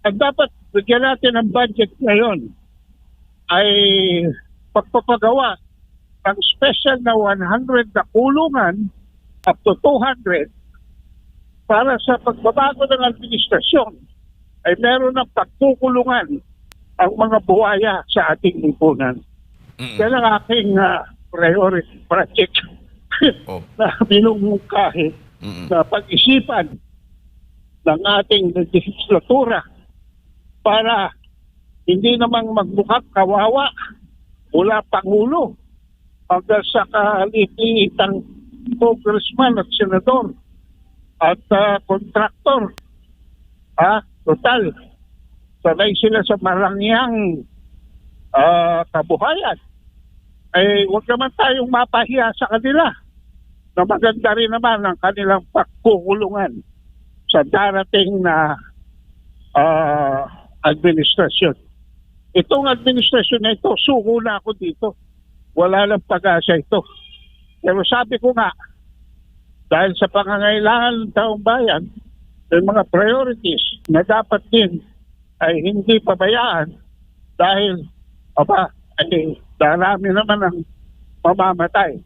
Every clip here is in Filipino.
Ang dapat bigyan natin ng budget ngayon ay pagpapagawa ng special na 100 na kulungan up to 200 para sa pagbabago ng administrasyon ay meron ng pagkukulungan ang mga buhaya sa ating lipunan. Yan ang aking priority project na binumungkahi na pag-isipan ng ating legislatura para hindi namang magmukhang kawawa mula Pangulo hanggang sa kalitiitang congressman at senador at kontraktor. Total, sanay sila sa marangyang kabuhayan. Ay huwag naman tayong mapahiya sa kanila na maganda rin naman ang kanilang pagkukulungan sa darating na administrasyon. Itong administrasyon na ito, suko na ako dito. Wala lang pag-asa ito. Pero sabi ko nga, dahil sa pangangailangan ng taong bayan, may mga priorities na dapat din ay hindi pabayaan dahil ay darami naman ang mamamatay.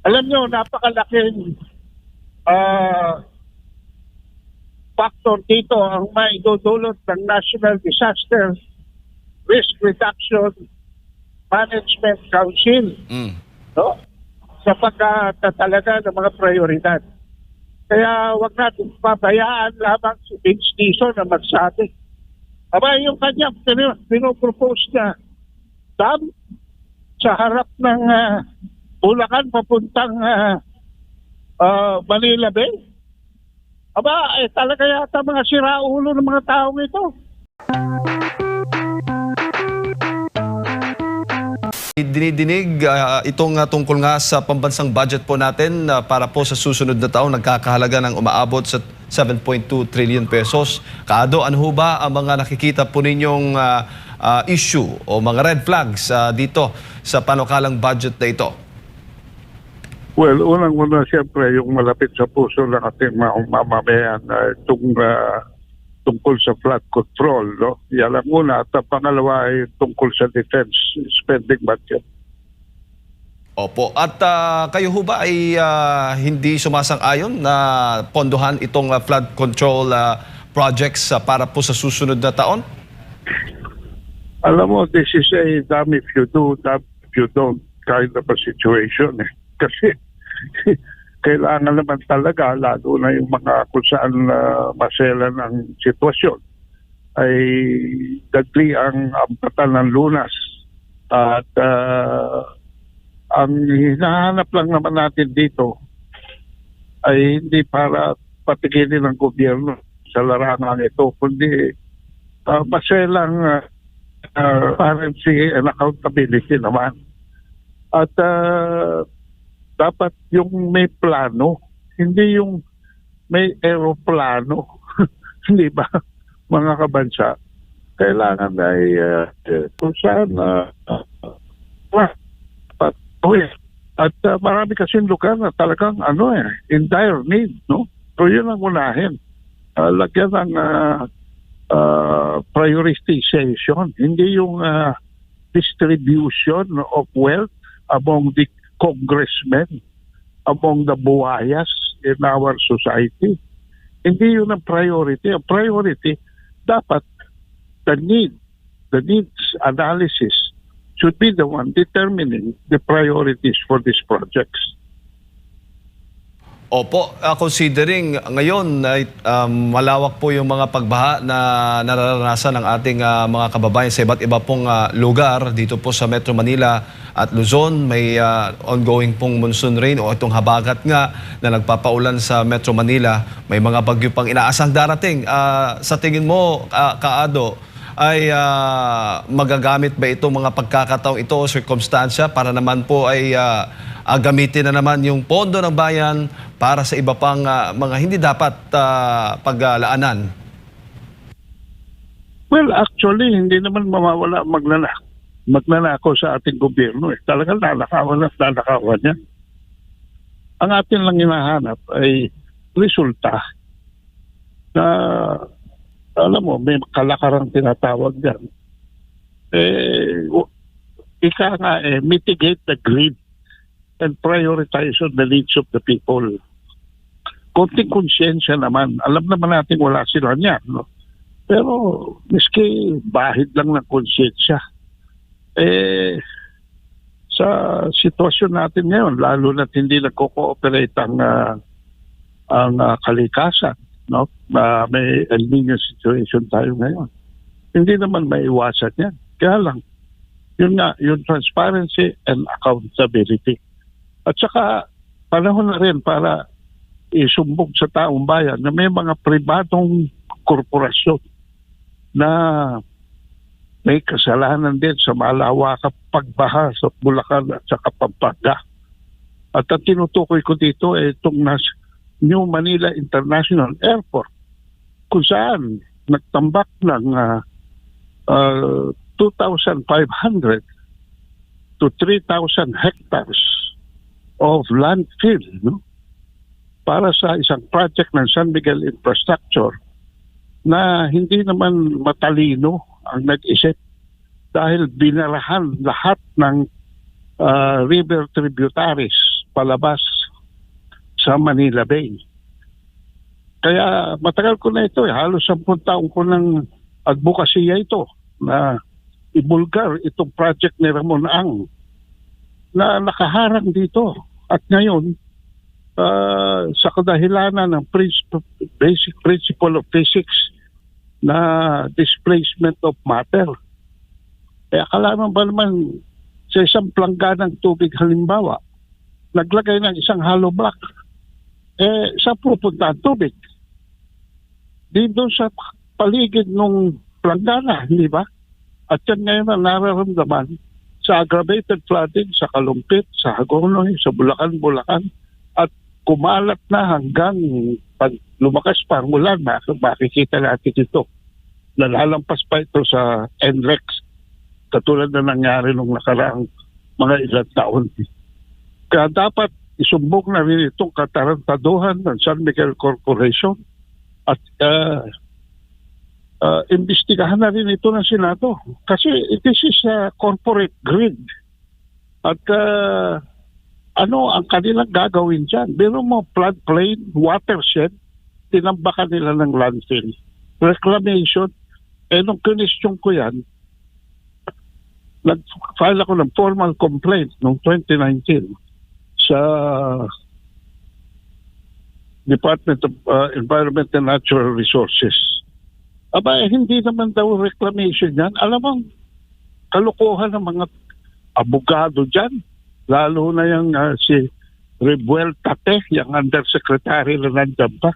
Alam nyo, napakalaking factor dito ang maidudulot ng National Disaster Risk Reduction Management Council. No? Sa pagkatatalaga ng mga prioridad. Kaya wag natin pabayaan lamang si Vince Dizon na magsabi. Yung kanya pinopropose na dam sa harap ng Bulacan papuntang Manila Bay. Talaga yata mga siraulo ng mga taong ito. Dinidinig itong tungkol nga sa pambansang budget po natin para po sa susunod na taon nagkakahalaga ng umaabot sa 7.2 trillion pesos. Kaado, ano ho ba ang mga nakikita po ninyong issue o mga red flags dito sa panukalang budget na ito? Well, unang-una siyempre yung malapit sa puso ng ating mga mamamayan itong tungkol sa flood control, no? Yan ang una. At ang pangalawa ay tungkol sa defense spending budget. Opo. At kayo ho ba ay hindi sumasang-ayon na pondohan itong flood control projects para po sa susunod na taon? Alam mo, this is a damn if you do, damn if you don't kind of a situation. Kasi kailangan naman talaga, lalo na yung mga kung saan maselan ang sitwasyon, ay dagli ang ampatan ng lunas. At ang hinahanap lang naman natin dito ay hindi para patigilin ng gobyerno sa larangan ito, kundi maselang transparency and accountability naman. At dapat yung may plano, hindi yung may aeroplano. Hindi ba, mga kabansa? Kailangan ay kung saan at marami kasing lugar na talagang in dire need, no? So yun ang unahin. Lagyan ng prioritization, hindi yung distribution of wealth among the congressmen, among the buhayas in our society. Hindi yun ang priority. Ang priority, dapat the needs analysis should be the one determining the priorities for these projects. Opo, considering ngayon malawak po yung mga pagbaha na nararanasan ng ating mga kababayan sa iba't iba pong lugar dito po sa Metro Manila at Luzon, may ongoing pong monsoon rain o itong habagat nga na nagpapaulan sa Metro Manila, may mga bagyo pang inaasang darating. Sa tingin mo, Kaado, ay magagamit ba itong mga pagkakataong ito o sirkumstansya para naman po ay gamitin na naman yung pondo ng bayan para sa iba pang mga hindi dapat paglaanan? Well, actually, hindi naman mawawala magnanakaw sa ating gobyerno. Talagang nanakawan at nanakawan niya. Ang atin lang hinahanap ay resulta na alam mo, may kalakarang tinatawag dyan. Ika nga mitigate the greed and prioritize on the needs of the people. Konting konsyensya naman. Alam naman natin wala sila niyan, no? Pero miski bahid lang ng konsyensya. Sa sitwasyon natin ngayon, lalo na hindi nagko-cooperate ang kalikasan, no? May El Niño situation tayo ngayon. Hindi naman maiwasan yan. Kaya lang, yun nga, yung transparency and accountability. At saka, panahon na rin para isumbong sa taong bayan na may mga pribadong korporasyon na may kasalanan din sa malawakang pagbaha sa Bulacan at sa Pampanga. At ang tinutukoy ko dito ay itong New Manila International Airport kung saan nagtambak ng 2,500 to 3,000 hectares of landfill, no? Para sa isang project ng San Miguel Infrastructure na hindi naman matalino ang nag-isip dahil binarahan lahat ng river tributaries palabas sa Manila Bay. Kaya matagal ko na ito, halos 10 taon ko ng advokasya ito na ibulgar itong project ni Ramon Ang na nakaharang dito. At ngayon, sa kadahilanan ng basic principle of physics na displacement of matter. Kaya akala ba naman sa isang plangganang tubig halimbawa, naglagay ng isang hollow block, saan pupunta ang tubig? Dito sa paligid ng planggana, hindi ba? At yan ngayon ang nararamdaman sa aggravated flooding sa Kalumpit, sa Hagonoy, sa Bulacan, at kumalat na hanggang pag lumakas pa ang ulan, makikita natin ito. Nalalampas pa ito sa NREX, katulad na nangyari nung nakaraang mga ilang taon. Kaya dapat isumbong na rin itong katarantaduhan ng San Miguel Corporation at imbestigahan na rin ito ng Senado. Kasi this is a corporate greed. At ano ang kanilang gagawin dyan? Pero mo, floodplain, watershed, tinambakan nila ng landfill. Reclamation, nung kinestyon ko yan, nag-file ako ng formal complaint noong 2019 sa Department of Environment and Natural Resources. Aba, hindi naman daw reclamation yan. Alam mo, kalukuhan ng mga abogado dyan. Lalo na yung si Rebuel Tate, yung undersecretary na nandyan pa.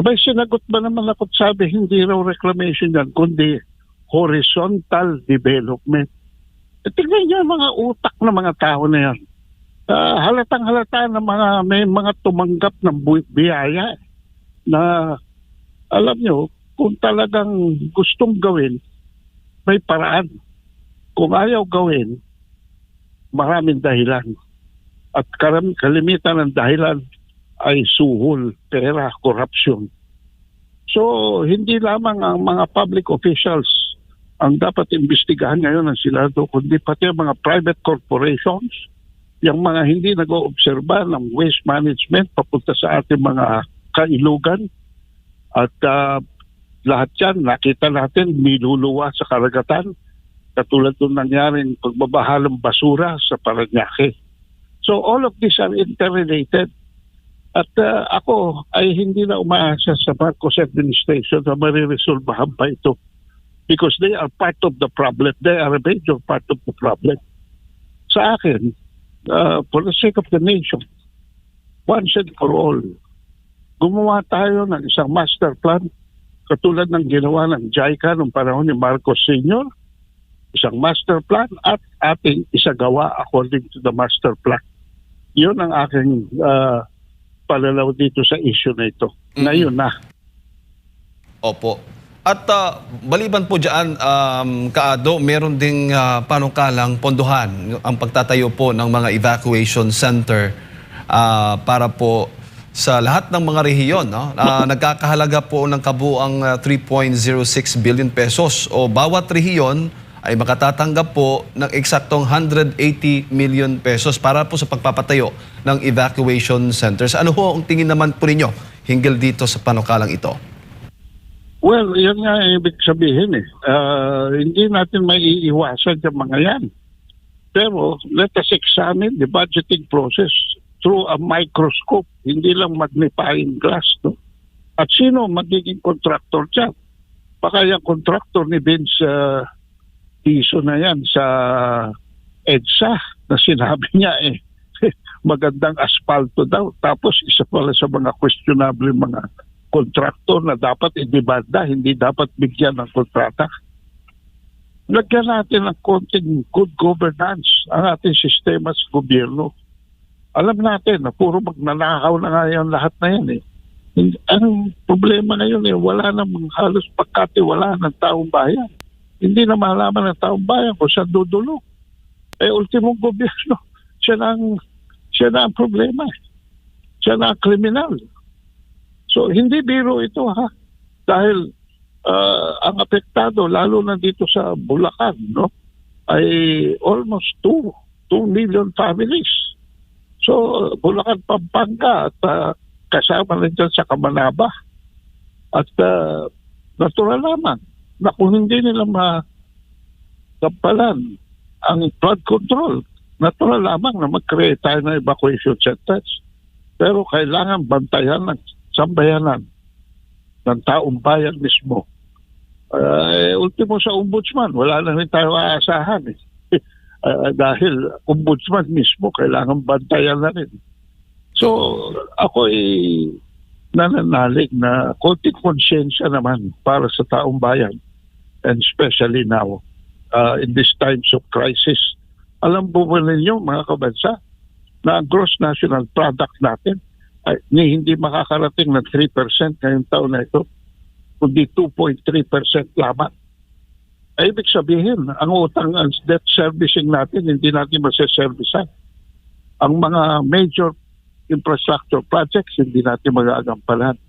Aba, sinagot ba naman ako at sabi, hindi raw reclamation yan, kundi horizontal development. Tingnan niyo ang mga utak ng mga tao na yan. Halatang halata na may mga tumanggap ng biyaya na alam nyo, kung talagang gustong gawin, may paraan. Kung ayaw gawin, maraming dahilan. At kalimitan ng dahilan ay suhol, pera, korupsyon. So, hindi lamang ang mga public officials ang dapat imbestigahan ngayon ng Senado, kundi pati ang mga private corporations, yung mga hindi nag-oobserba ng waste management papunta sa ating mga kailugan. At lahat yan, nakita natin, niluluwa sa karagatan, katulad nung nangyaring pagbabaha ng basura sa Parañaque. So all of these are interrelated. At ako ay hindi na umaasa sa Marcos administration na mariresolbahan pa ito. Because they are part of the problem. They are a major part of the problem. Sa akin, for the sake of the nation, once and for all, gumawa tayo ng isang master plan katulad ng ginawa ng JICA noong panahon ni Marcos Sr., isang master plan at ating isagawa according to the master plan. Yun ang aking palalaw dito sa issue na ito. Ngayon na. Opo. At maliban po dyan, Kaado, meron ding panukalang pondohan ang pagtatayo po ng mga evacuation center para po sa lahat ng mga rehiyon, no? Nagkakahalaga po ng kabuang 3.06 billion pesos o bawat rehiyon ay makatatanggap po ng eksaktong 180 million pesos para po sa pagpapatayo ng evacuation centers. Ano ho ang tingin naman po ninyo hinggil dito sa panukalang ito? Well, yun nga ibig sabihin eh. Hindi natin maiiwasan yung mga yan. Pero let us examine the budgeting process through a microscope, hindi lang magnifying glass. No? At sino magiging contractor dyan? Baka yung contractor ni Vince Tiso na yan sa EDSA na sinabi niya magandang asfalto daw. Tapos isa pala sa mga questionable mga contractor na dapat idebanda, hindi dapat bigyan ng kontrata. Lagyan natin ng konting good governance ang ating sistema sa gobyerno. Alam natin na puro magnanakaw na nga yan lahat na yan eh. Ang problema ngayon wala namang halos pagkatiwalaan ng taong bayan. Hindi na malaman ng taong bayan kung saan dudulog. Ultimong gobyerno, siya na ang problema. Siya na ang kriminal. So, hindi biro ito ha. Dahil ang apektado, lalo na dito sa Bulacan, no, ay almost 2 million families. So, Bulacan, Pampanga at kasama rin dyan sa Kamanaba. At natural naman na kung hindi nila makampalan ang flood control, natural lamang na mag-create tayo ng evacuation centers. Pero kailangan bantayan ng sambayanan ng taong bayan mismo. Ultimo sa ombudsman, wala na rin tayo aasahan eh. Dahil ombudsman mismo kailangan bantayan na rin. So ako nananalig na konting konsyensya naman para sa taong bayan, and especially now in these times of crisis. Alam po ba ninyo mga kabansa na ang gross national product natin ay hindi makakarating ng 3% ngayong taon na ito, kundi 2.3% lamang. Ay ibig sabihin, ang utang, ang debt servicing natin, hindi natin masaservisan. Ang mga major infrastructure projects, hindi natin magagampanan.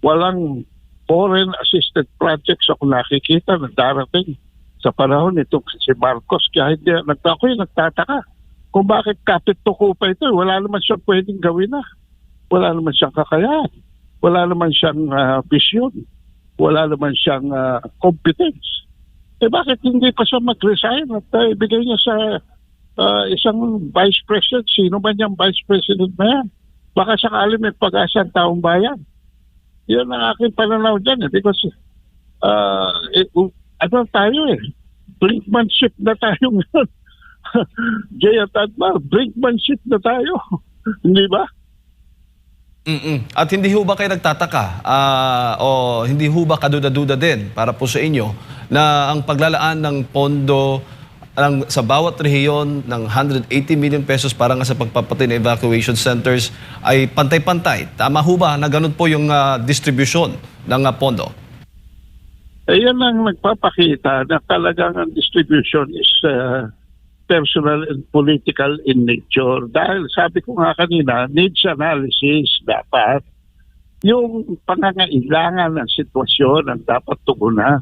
Walang foreign assisted projects ako nakikita na darating sa panahon nitong si Marcos. Kaya hindi, ako'y nagtataka kung bakit kapit tuko pa ito. Wala naman siyang pwedeng gawin na. Wala naman siyang kakayahan. Wala naman siyang vision. Wala naman siyang competence. Bakit hindi pa siya mag-resign at ibigay niya sa isang vice president? Sino man yung vice president na yan? Baka sakali may pag-asa ang taong bayan. Yun ang aking pananaw dyan because ano tayo brinkmanship na tayo ngayon. Jay at Admar, brinkmanship na tayo. Hindi ba? At hindi ho ba kayo nagtataka o hindi ho ba kaduda-duda din para po sa inyo na ang paglalaan ng pondo sa bawat rehiyon ng 180 million pesos para nga sa pagpapatay ng evacuation centers ay pantay-pantay? Tama ho ba na ganun po yung distribution ng pondo? Yan ang nagpapakita na talagang ang distribution is personal and political in nature. Dahil sabi ko nga kanina, needs analysis dapat. Yung pangangailangan ng sitwasyon ang dapat tugunan.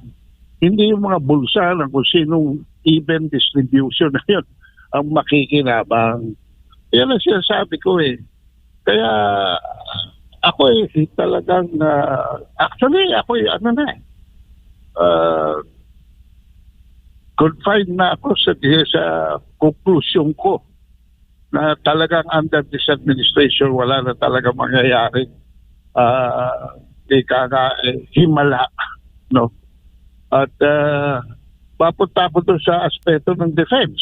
Hindi yung mga bulsa ng kung sinong even distribution na yun ang makikinabang. Yan ang sinasabi ko Kaya ako talagang, actually ako confined na ako sa conclusion ko na talagang under this administration wala na talaga mangyayari himala, no? At papunta po doon sa aspeto ng defense.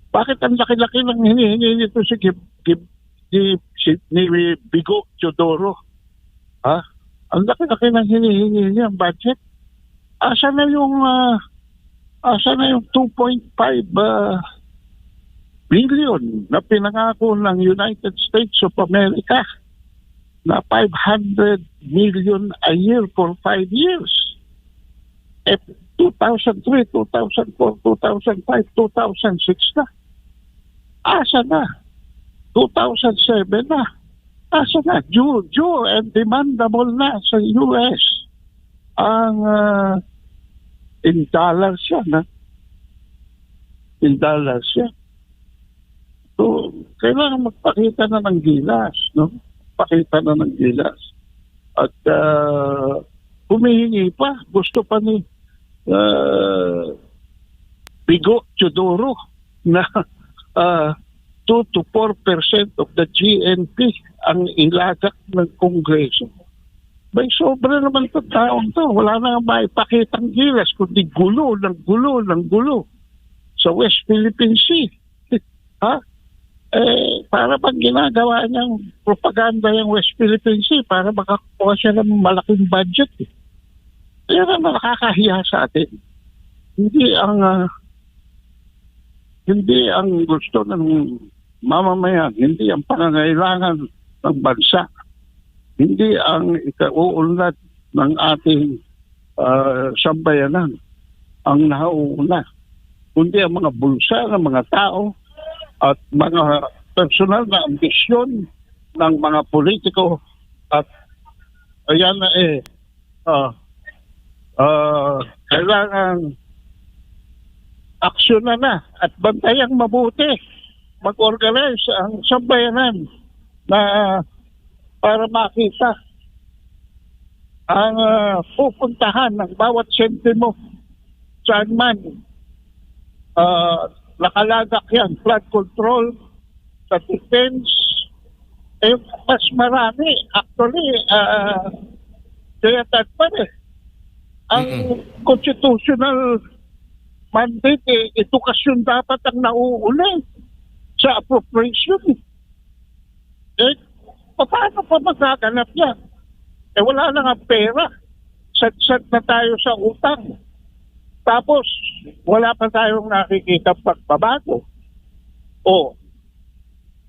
Bakit ang laki-laki ng hinihingi nito ni Bigo Teodoro? Ang laki-laki ng hinihingi niya ang budget. Asa na yung 2.5 billion na pinangako ng United States of America na 500 million a year for 5 years. 2003, 2004, 2005, 2006 na. Asa na? 2007 na. Asa na, due and demandable na sa US ang in dollars yan, ha? In dollars yan. So, kailangan magpakita na ng gilas, no? Pakita na ng gilas. At humihingi pa, gusto pa ni Bigo Teodoro na 2 to 4% of the GNP ang ilagak ng Kongreso. May sobra naman ito taong to. Wala na maipakitang gilas, kundi gulo sa West Philippine Sea. Ha? Para bang ginagawa niyang propaganda yung West Philippine Sea para makakuha siya ng malaking budget. Kaya naman nakakahiya sa atin. Hindi ang gusto ng mamamayan, hindi ang pangangailangan ng bansa, hindi ang ikauunlad ng ating sambayanan ang nauuna, kundi ang mga bulsa ng mga tao at mga personal na ambisyon ng mga politiko. At ayan na kailangan aksyon na at bantayang mabuti, mag-organize ang sambayanan na para makita ang pupuntahan ng bawat sentimo saan man nakalagak yan, flood control, sa defense, mas marami. Actually, kaya tatpan ang constitutional mandate, edukasyon dapat ang nauuna sa appropriation. Paano pa magaganap yan? Wala na nga pera. Sat-sat na tayo sa utang. Tapos, wala pa tayong nakikita pagbabago.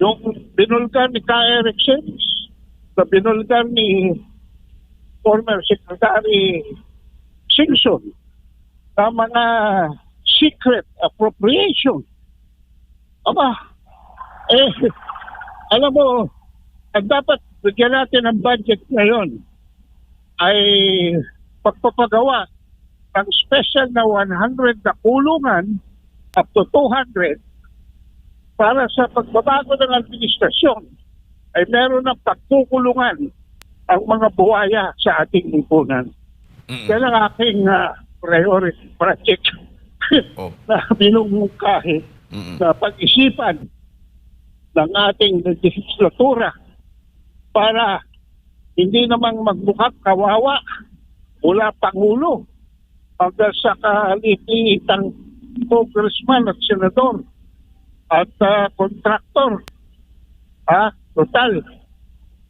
Yung binulgar ni Ka Erickson, na binulgar ni former Secretary Singson, na mga secret appropriation. Alam mo, ang dapat bigyan natin ang budget ngayon ay pagpapagawa ng special na 100 na kulungan up to 200 para sa pagbabago ng administrasyon ay meron ng pagkukulungan ang mga buhaya sa ating lipunan. Yan ang aking priority project na minumungkahi na pag-isipan ng ating legislatura para hindi namang magmukhang kawawa mula Pangulo hanggang sa kalitiitang congressman at senador at kontraktor. Total,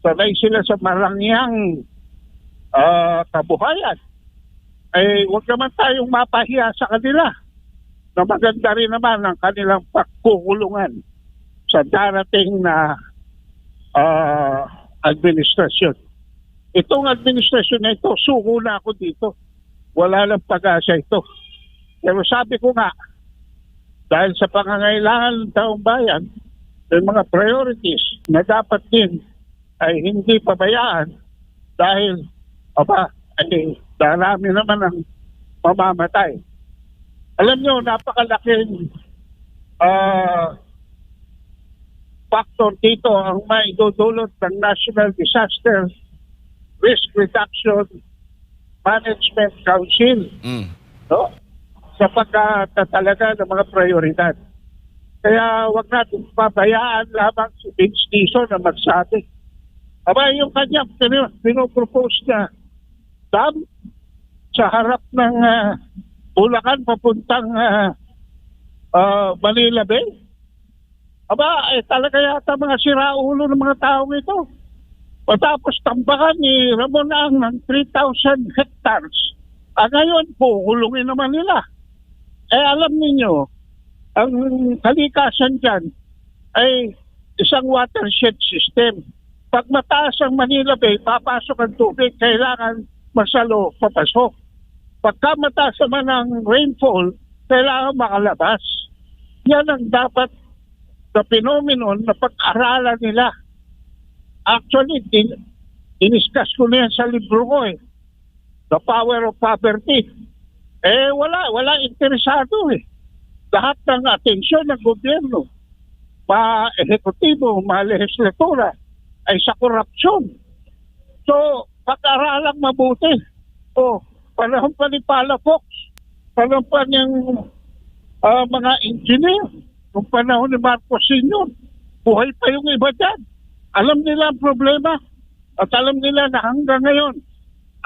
sanay sila sa marangyang kabuhayan. Huwag naman tayong mapahiya sa kanila na maganda rin naman ang kanilang pagkukulungan sa darating na administrasyon. Itong administrasyon na ito, suko na ako dito. Wala lang pag-asa ito. Pero sabi ko nga, dahil sa pangangailangan ng taong bayan, may mga priorities na dapat din ay hindi pabayaan dahil darami naman ang mamamatay. Alam nyo, napakalaking factor dito ang maidudulot ng National Disaster Risk Reduction Management Council. No? Sa pagtatalaga ng mga prioridad. Kaya wag natin pabayaan lamang si Vince Dizon na magsabi. Yung kanyang pinopropose na dam sa harap ng Bulacan papuntang Manila Bay. Talaga yata mga siraulo ng mga taong ito. Matapos tambakan ni Ramon Ang ng 3,000 hectares. Ngayon po, hulungin naman nila. Alam niyo, ang kalikasan dyan ay isang watershed system. Pag mataas ang Manila Bay, papasok ang tubig, kailangan masalo, papasok. Pagka mataas naman ang rainfall, kailangan makalabas. Yan ang dapat na phenomenon na pag-aralan nila. Actually, iniskas ko na yan sa libro ko eh. The Power of Poverty. Wala interesado eh. Lahat ng atensyon ng gobyerno, ma-ehekutibo, ma-legislatura, ay sa korupsyon. So, pag-aralang mabuti. Panahon pa ni Palafox, panahon pa niyang mga engineer, nung panahon ni Marcos Sr., buhay pa yung iba dyan. Alam nila ang problema at alam nila na hanggang ngayon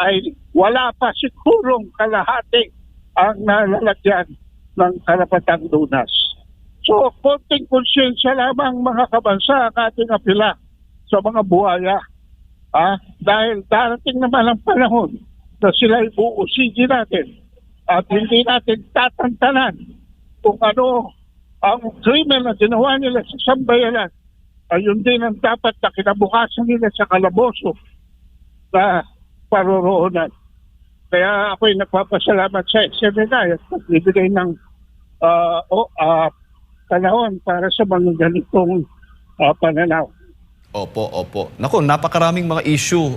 ay wala pa sigurong kalahati ang nalalagyan ng karapatang lunas. So, konting konsyensya lamang mga kabansa ang ating apila sa mga buhaya. Dahil darating naman ang panahon na sila'y buusigin natin at hindi natin tatantanan kung ano ang krimen na ginawa nila sa sambayanan. Ayun din ang dapat na kinabukasan nila sa kalaboso na paroroonan. Kaya ako'y nagpapasalamat sa SMNI at nagbibigay ng panahon para sa mga ganitong pananaw. Opo. Naku, napakaraming mga issue,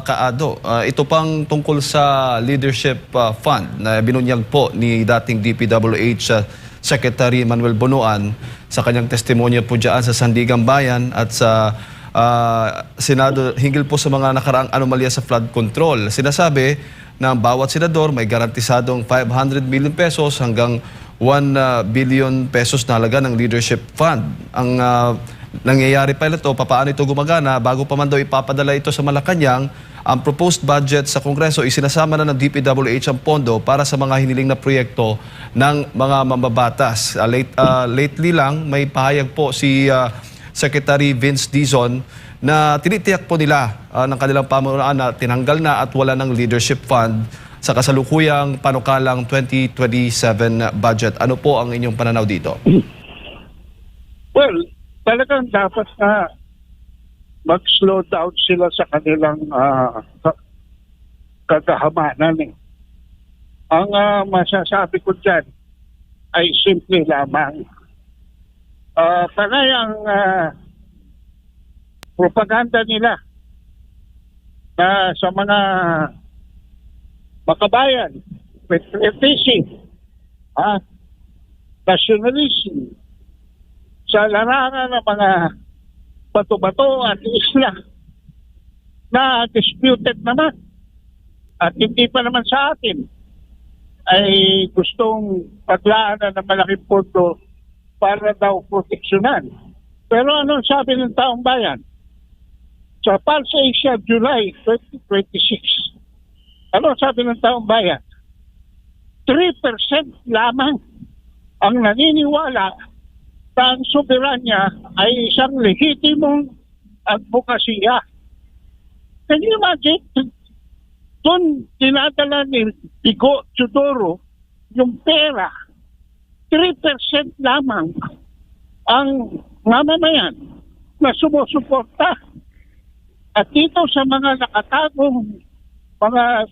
Kaado. Ito pang tungkol sa Leadership Fund na binunyag po ni dating DPWH Secretary Manuel Bonoan sa kanyang testimonya po dyan sa Sandigan Bayan at sa Senado hinggil po sa mga nakaraang anomalya sa flood control. Sinasabi na bawat senador may garantisadong 500 million pesos hanggang 1 billion pesos na halaga ng Leadership Fund. Ang nangyayari pa ito, paano ito gumagana, bago pa man daw ipapadala ito sa Malacanang, ang proposed budget sa Kongreso, isinasama na ng DPWH ang pondo para sa mga hiniling na proyekto ng mga mambabatas. Lately lang, may pahayag po si Secretary Vince Dizon na tinitiyak po nila ng kanilang pamunuan na tinanggal na at wala ng Leadership Fund sa kasalukuyang panukalang 2027 budget. Ano po ang inyong pananaw dito? Well, talagang dapat na mag-slow down sila sa kanilang kagahamanan. Ang masasabi ko dyan ay simple lamang. Panay ang propaganda nila na sa mga makabayan, patriotism, nationalism, sa larangan ng mga bato-bato at isla na disputed naman at hindi pa naman sa atin ay gustong paglaanan ng malaking pondo para daw proteksyonan. Pero anong sabi ng taong bayan? Sa Pulse Asia, July 2026, ano sabi ng taong bayan? 3% lamang ang naniniwala na ang soberanya ay isang lehitimong advokasya. Can you imagine? Doon dinadala ni Bigo Teodoro yung pera. 3% lamang ang mamamayan na sumusuporta. At dito sa mga nakatagong mga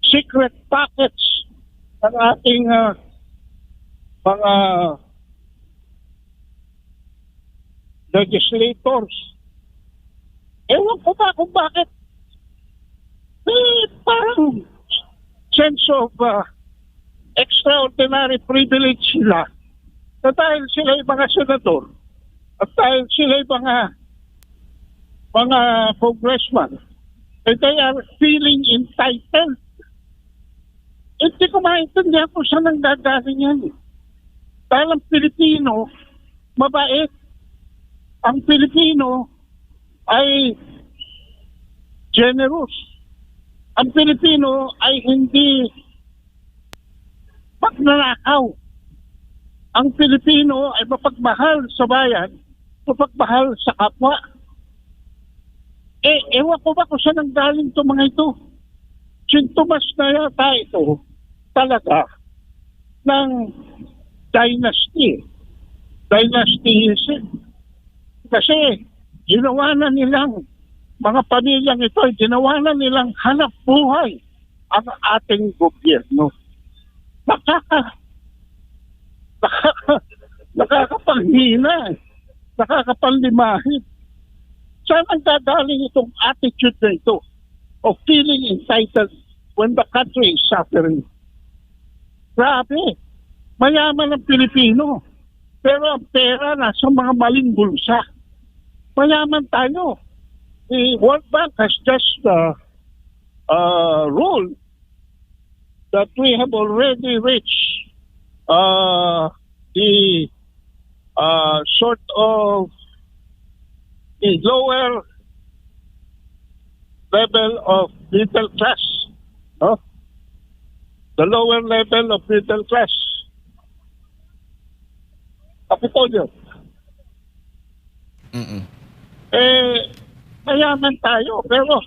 secret pockets ng ating mga legislators, ewan ko ba kung bakit parang sense of extraordinary privilege sila na dahil sila yung mga senador at dahil sila yung mga congressman, they are feeling entitled. Hindi ko maintindihan kung saan ang gagaling yan. Dahil ang Pilipino, mabait. Ang Pilipino ay generous. Ang Pilipino ay hindi magnanakaw. Ang Pilipino ay mapagmahal sa bayan, mapagmahal sa kapwa. Ewan ko ba kung saan ang galing ito mga ito? Sintomas na yata ito talaga ng dynastyism. Kasi ginawa na nilang mga pamilyang ito, ginawa na nilang hanap buhay ang ating gobyerno. Nakakapanghina, nakakapanlimahit. Saan ang gagaling itong attitude na ito of feeling entitled when the country is suffering? Grabe. Mayaman ang Pilipino. Pero ang pera nasa mga maling bulsa. Mayaman tayo. The World Bank has just ruled that we have already reached the sort of the lower level of middle class. No? The lower level of middle class. Kapitolyo. Mayaman tayo, pero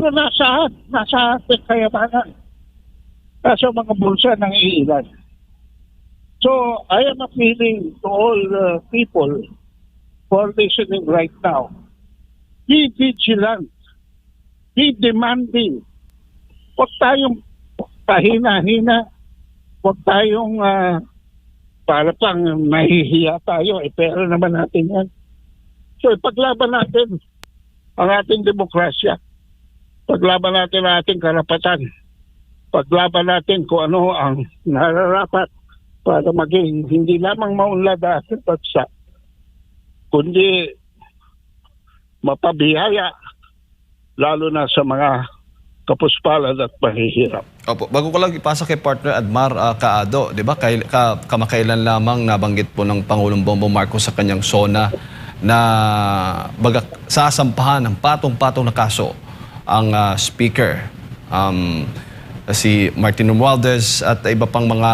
nasa ating kayamanan. Nasa mga bulsa ng iilan. So, I am appealing to all people who are listening right now. Be vigilant. Be demanding. Huwag tayong pahina-hina. Huwag tayong para pang nahihiya tayo. Pera naman natin yan. So, ipaglaban natin ang ating demokrasya. Paglaban natin ang ating karapatan. Paglaban natin kung ano ang nararapat para maging hindi lamang maunlad ang ating bansa, kundi mapabiyaya lalo na sa mga kapuspalad at mahihirap. Opo, bago ko lang ipasa kay partner Admar Kaado, di ba? Kamakailan lamang nabanggit po ng Pangulong Bongbong Marcos sa kanyang SONA na sasampahan ng patong-patong na kaso ang speaker, si Martin Romualdez at iba pang mga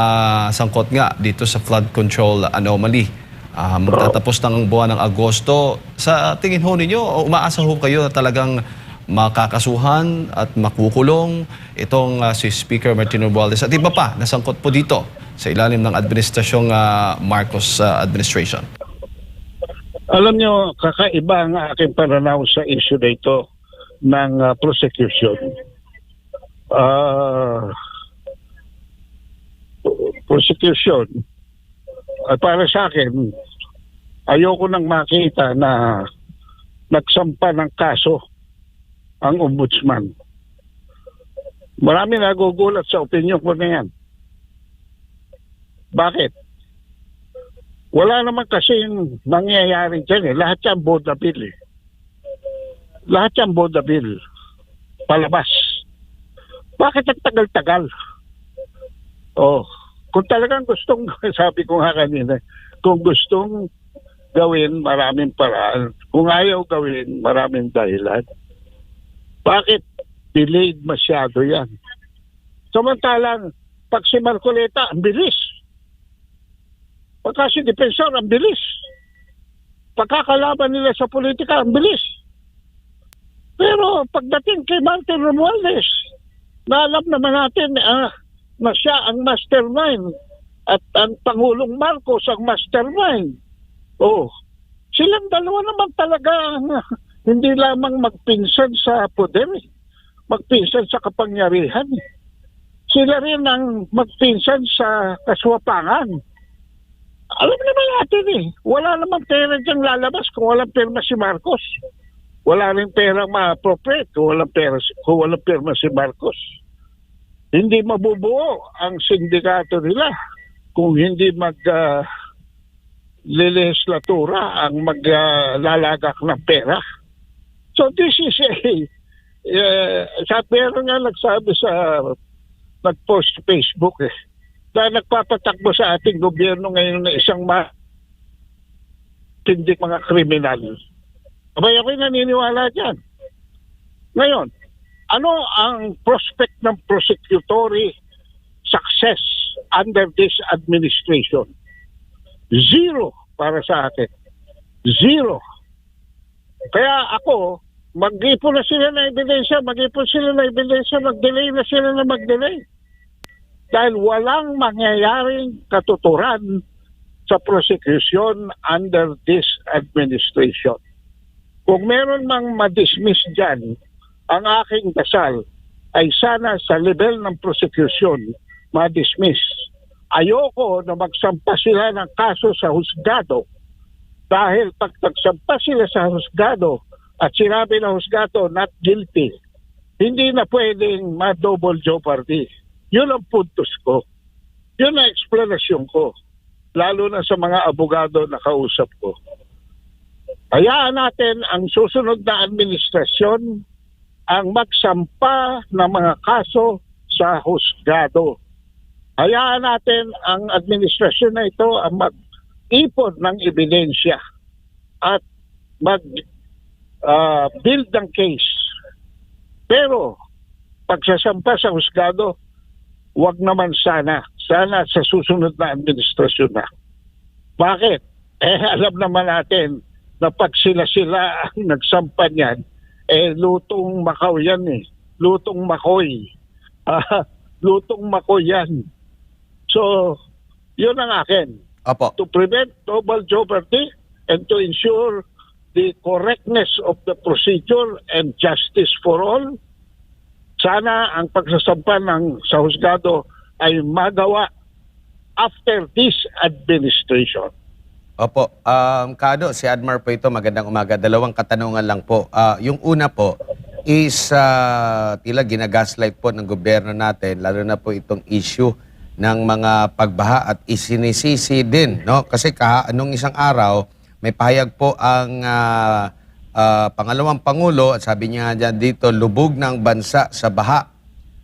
sangkot nga dito sa flood control anomaly. Magtatapos ng buwan ng Agosto. Sa tingin ho ninyo, umaasa ho kayo na talagang makakasuhan at makukulong itong si Speaker Martin Romualdez at iba pa nasangkot po dito sa ilalim ng administrasyong Marcos administration? Alam nyo, kakaiba ang aking pananaw sa issue na ito ng prosecution. Prosecution, para sa akin, ayoko nang makita na nagsampa ng kaso ang ombudsman. Marami nagugulat sa opinion ko na yan. Bakit? Wala naman kasing nangyayari dyan eh. Lahat yan boda bill eh. Lahat yan boda bill. Palabas. Bakit ang tagal-tagal? Oh, kung talagang gustong, sabi ko nga kanina, kung gustong gawin, maraming paraan. Kung ayaw gawin, maraming dahilan. Bakit delayed masyado yan? Samantalang, pag si Marcoleta, ang bilis. Pagka si Defensor, ang bilis. Pagkakalaban nila sa politika, ang bilis. Pero pagdating kay Martin Romualdez, na alam naman natin na siya ang mastermind at ang Pangulong Marcos ang mastermind. Oh, silang dalawa naman talaga hindi lamang magpinsan sa poder, magpinsan sa kapangyarihan. Sila rin ang magpinsan sa kaswapangan. Alam naman natin wala naman pera diyang lalabas kung walang perma si Marcos. Wala rin pera ma-appropriate kung walang perma si Marcos. Hindi mabubuo ang sindikato nila kung hindi legislatura ang maglalagak ng pera. So this is pero nga nagsabi nag-post sa Facebook na nagpapatakbo sa ating gobyerno ngayon na isang tindig mga kriminal. Abay ako'y naniniwala dyan. Ngayon, ano ang prospect ng prosecutory success under this administration? Zero para sa akin. Zero. Kaya ako, mag-ipon na sila na ebidensya, mag-delay na sila na mag-delay. Dahil walang mangyayaring katuturan sa prosecution under this administration. Kung meron mang ma-dismiss dyan, ang aking dasal ay sana sa level ng prosecution ma-dismiss ayoko na magsampa sila ng kaso sa husgado dahil pag nagsampa sila sa husgado at sinabi ng husgado not guilty, hindi na pwedeng ma-double jeopardy. Yun ang puntos ko. Yun ang explanation ko. Lalo na sa mga abogado na kausap ko. Hayaan natin ang susunod na administrasyon ang magsampa ng mga kaso sa husgado. Hayaan natin ang administrasyon na ito ang mag-ipon ng ebidensya at mag-build ng case. Pero pagsasampa sa husgado, wag naman sana. Sana sa susunod na administrasyon na. Bakit? Alam naman natin na pag sila ang nagsampa niyan, lutong Macau yan eh. Lutong Makoy. Lutong Makoy yan. So, yun ang akin. Opo. To prevent double jeopardy and to ensure the correctness of the procedure and justice for all, sana ang pagsasampa ng sa husgado ay magawa after this administration. Opo. Kado, si Admar po ito. Magandang umaga. Dalawang katanungan lang po. Yung una po is tila ginagaslight po ng gobyerno natin, lalo na po itong issue ng mga pagbaha at isinisisi din, no? Kasi nung isang araw, may pahayag po ang pangalawang Pangulo at sabi niya dyan dito, lubog ng bansa sa baha.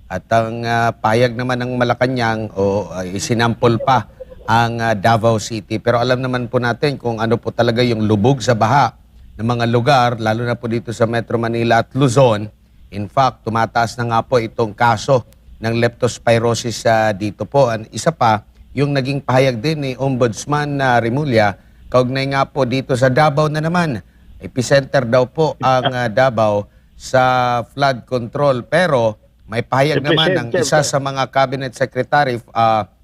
At ang pahayag naman ng Malacanang isinampol pa ang Davao City. Pero alam naman po natin kung ano po talaga yung lubog sa baha ng mga lugar, lalo na po dito sa Metro Manila at Luzon. In fact, tumataas na nga po itong kaso ng leptospirosis dito po. Isa pa, yung naging pahayag din ni Ombudsman Remulla, kaugnay nga po dito sa Davao na naman. Epicenter daw po ang Davao sa flood control. Pero may pahayag naman ng isa sa mga cabinet secretary,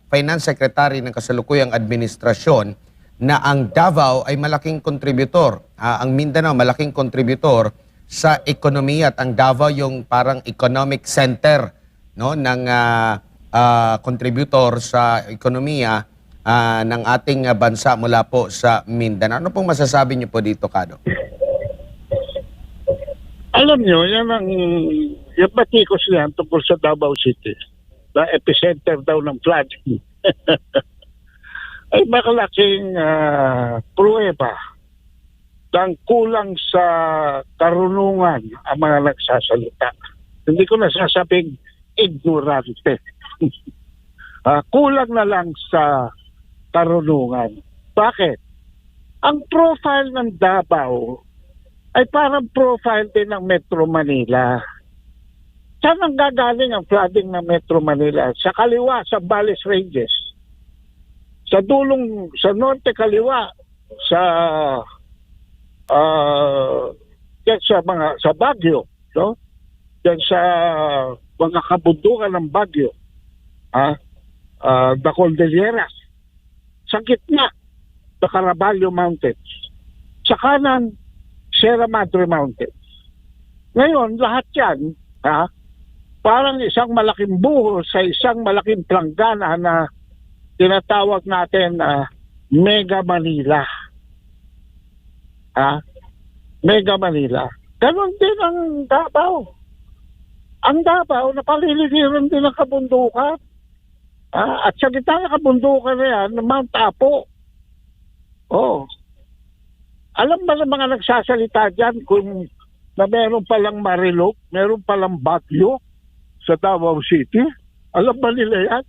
finance secretary ng kasalukuyang administrasyon, na ang Davao ay malaking kontributor. Ang Mindanao malaking kontributor sa ekonomiya at ang Davao yung parang economic center, no, ng contributor sa ekonomiya ng ating bansa mula po sa Mindanao. Ano pong masasabi niyo po dito, Kado? Alam niyo, yan ang yung batikos niyan tungkol sa Davao City, na epicenter daw ng flooding. Ay makalaking pruweba ng kulang sa karunungan ang mga nagsasalita. Hindi ko nasasabing ignorante. Kulang na lang sa karunungan. Bakit? Ang profile ng Davao ay parang profile din ng Metro Manila. Saan ang gagaling ang flooding ng Metro Manila? Sa kaliwa, sa Bales Ranges. Sa dulong, sa norte kaliwa, sa sa Baguio, no? Diyan sa mga kabundukan ng Baguio, the Cordilleras. Sa gitna, the Caraballo Mountains. Sa kanan, Sierra Madre Mountains. Ngayon, lahat yan, parang isang malaking buho sa isang malaking planggana na tinatawag natin Mega Manila. Mega Manila. Ganon din ang Davao. Ang Davao, napaliligiran din ng kabundukan. At sa gitna ng kabundukan na yan, Mount Apo. Alam ba ng mga nagsasalita dyan kung na meron palang Marilog, meron palang Baguio sa Davao City? Alam ba nila yan?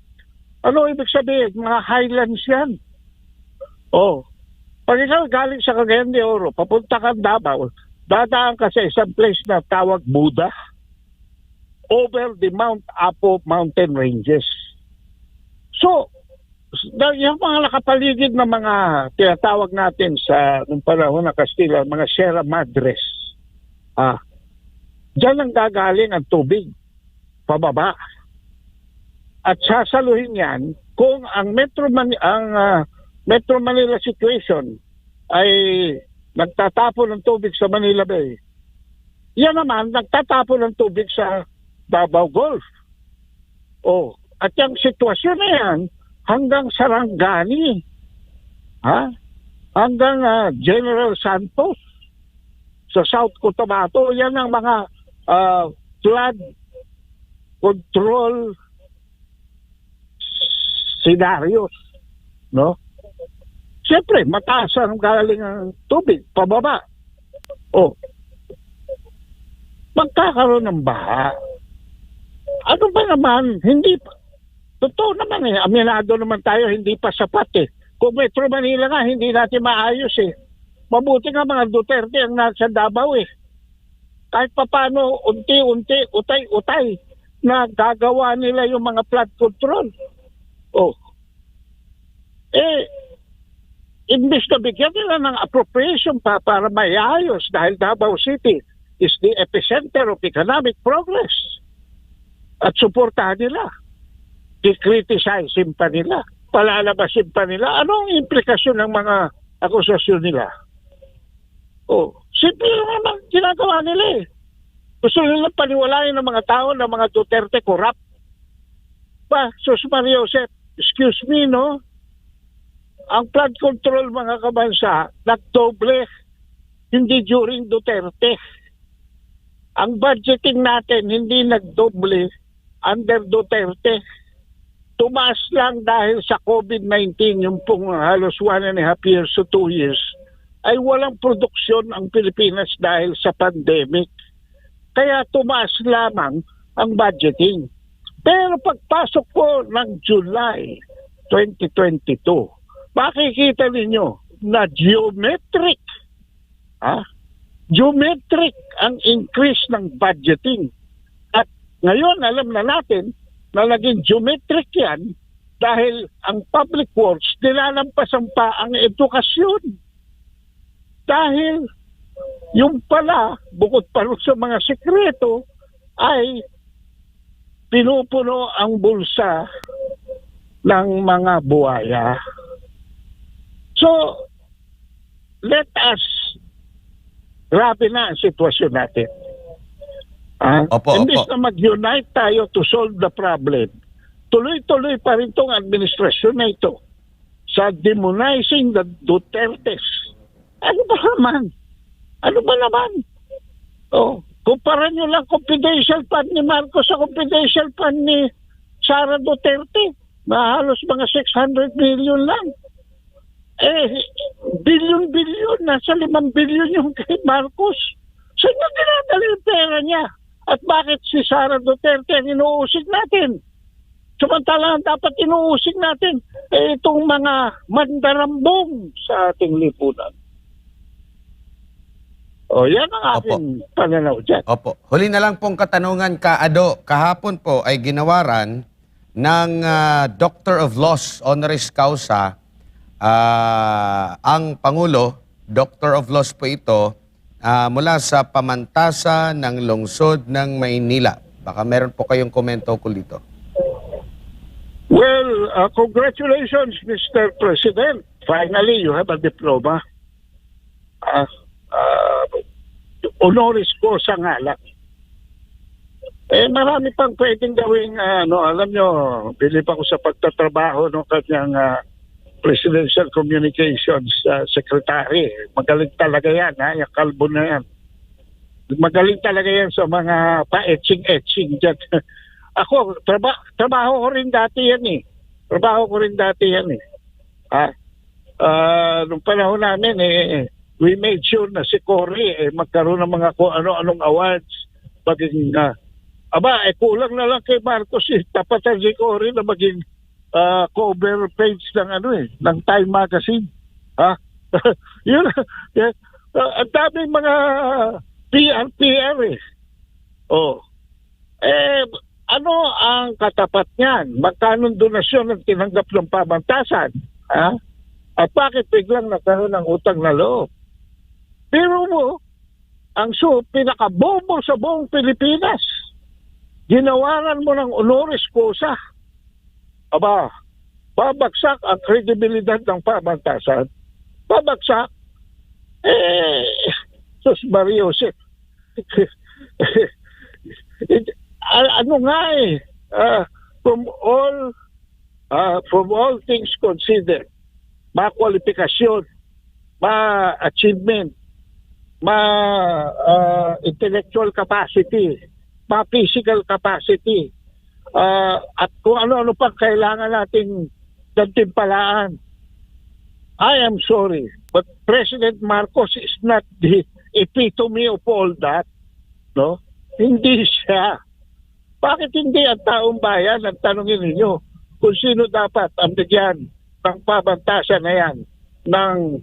Ano ibig sabihin? Mga highlands yan. Pag ikaw galing sa Cagayan de Oro, papunta ka Davao, dadaan ka sa isang place na tawag Buda over the Mount Apo mountain ranges. So, yung mga nakapaligid na mga tinatawag natin sa nung panahon ng Kastila, mga Sierra Madres, dyan ang gagaling ang tubig pababa. At sasaluhin yan kung ang Metro Manila situation ay nagtatapon ng tubig sa Manila Bay. Yan naman, nagtatapon ng tubig sa Davao Gulf. At yung sitwasyon na yan, hanggang Sarangani, hanggang General Santos sa South Cotabato. Yan ang mga flood control scenarios, no? Siyempre, mataas ang galing ang tubig, pababa. Magkakaroon ng baha. Ano ba naman, hindi pa. Totoo naman aminado naman tayo, hindi pa sapat Kung Metro Manila nga, hindi natin maayos Mabuti nga mga Duterte ang nasa Davao Kahit papano, unti-unti, utay-utay, na gagawa nila yung mga flood control. Imbis na bigyan nila ng appropriation para maiayos dahil Davao City is the epicenter of economic progress. At suportahan nila. I-criticize pa nila. Palalabasin pa nila. Ano ang implikasyon ng mga akusasyon nila? Simple naman ginagawa nila Gusto nila paniwalain ng mga tao na mga Duterte corrupt. Sus Maria Josep, excuse me, no? Ang flood control, mga kabansa, nagdoble, hindi during Duterte. Ang budgeting natin hindi nagdoble under Duterte. Tumaas lang dahil sa COVID-19, yung pong halos 1.5 years to 2 years, ay walang produksyon ang Pilipinas dahil sa pandemic. Kaya tumaas lamang ang budgeting. Pero pagpasok po ng July 2022, makikita ninyo na geometric ang increase ng budgeting. At ngayon alam na natin na naging geometric yan dahil ang public works nilalampasan pa ang edukasyon. Dahil yung pala, bukod pa sa mga sekreto, ay pinupuno ang bulsa ng mga buhaya. So, let us, grabe na ang sitwasyon natin. Imbis na mag-unite tayo to solve the problem, tuloy-tuloy pa rin itong administrasyon na ito sa demonizing the Dutertes. Ano ba naman? Kumpara nyo lang confidential fund ni Marcos sa confidential fund ni Sara Duterte. Halos mga 600 million lang. Bilyon-bilyon. Nasa 5 bilyon yung kay Marcos. Saan yung dinadala yung pera niya? At bakit si Sara Duterte ang inuusig natin? Samantalang dapat inuusig natin itong mga mandarambong sa ating lipunan. Yan ang aking pananaw dyan. Huli na lang pong katanungan, Ado. Kahapon po ay ginawaran ng Doctor of Laws, honoris causa, ang Pangulo, Doctor of Laws po ito, mula sa Pamantasan ng Lungsod ng Maynila. Baka meron po kayong komento ko dito. Well, congratulations, Mr. President. Finally, you have a diploma. Honoris causa nga lang. Marami pang pwedeng gawing, alam nyo, bilib ako sa pagtatrabaho ng kanyang Presidential Communications Secretary. Magaling talaga yan, yung kalbo na yan. Magaling talaga yan sa mga pa-etching-etching dyan. Ako, trabaho ko rin dati yan nung panahon namin, we made sure na si Cory magkaroon ng mga ano-anong awards. Maging, kulang na lang kay Marcos tapatan si Cory na maging cover page ng Time Magazine. Yun, ang daming mga PR. Ano ang katapat niyan? Magkano donasyon ang tinanggap ng pamantasan? At bakit biglang nagkaroon ng utang na loob? Pero mo, ang pinakabobo sa buong Pilipinas, ginawaran mo ng honoris causa. Babagsak ang kredibilidad ng pamantasan. Babagsak. Sus Maria Josep. From all from all things considered, ma-kwalifikasyon, ma-achievement, ma-intellectual capacity, ma-physical capacity, at kung ano-ano pang kailangan nating gantimpalaan. I am sorry, but President Marcos is not the epitome of all that. No? Hindi siya. Bakit hindi ang taong bayan ang tanongin ninyo kung sino dapat ang bigyan ng pabantasan na yan ng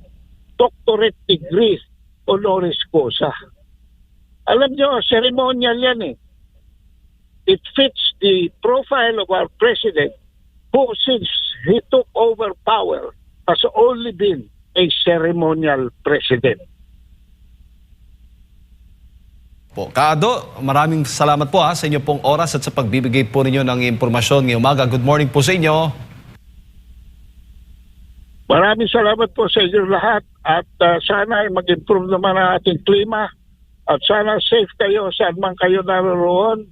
doctorate degree honoris causa? Alam nyo, ceremonial yan eh. It fits the profile of our president who since he took over power has only been a ceremonial president. Po. Kaado, maraming salamat po sa inyo pong oras at sa pagbibigay po ninyo ng impormasyon ngayong umaga. Good morning po sa inyo. Maraming salamat po sa inyo lahat at sana ay mag-improve naman ang ating klima at sana safe kayo saan man kayo naroon.